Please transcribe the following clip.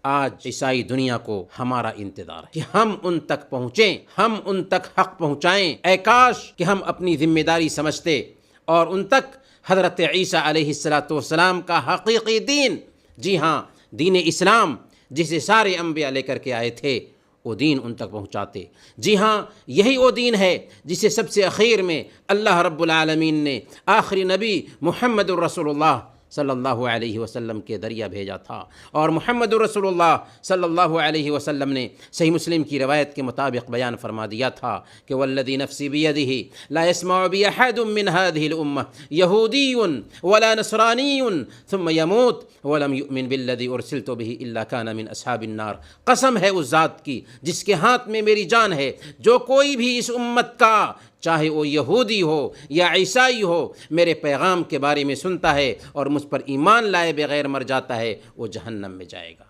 आज ईसाई दुनिया को हमारा इंतजार है कि हम उन तक पहुँचें, हम उन तक हक पहुँचाएँ। ऐ काश कि हम अपनी जिम्मेदारी समझते और उन तक हज़रत ईसा अलैहिस्सलाम का हकीकी दीन, जी हाँ, दीन इस्लाम जिसे सारे अंबिया लेकर के आए थे, वो दीन उन तक पहुँचाते। जी हाँ, यही वो दीन है जिसे सबसे आखिर में अल्लाह रब्बुल आलमीन ने आखिरी नबी मुहम्मदुर रसूलुल्लाह सल्लल्लाहु अलैहि वसल्लम के दरिया भेजा था। और मुहम्मदुर रसूलुल्लाह सल्लल्लाहु अलैहि वसल्लम ने सही मुस्लिम की रवायत के मुताबिक बयान फरमा दिया था कि वल्लज़ी नफ़्सी बियदिही ला यस्मअु बि अहदुम मिन हाज़िहिल उम्मह यहूदियुन वला नसरानियुन थुम्मा यमूत वलम युमिन बिल्लज़ी उरसिलतु बिही इल्ला काना मिन अस्हाबिन नार। कसम है उस ज़ात की जिसके हाथ में मेरी जान है, जो कोई भी इस उम्मत का, चाहे वो यहूदी हो या ईसाई हो, मेरे पैगाम के बारे में सुनता है और मुझ पर ईमान लाए बगैर मर जाता है, वो जहन्नम में जाएगा।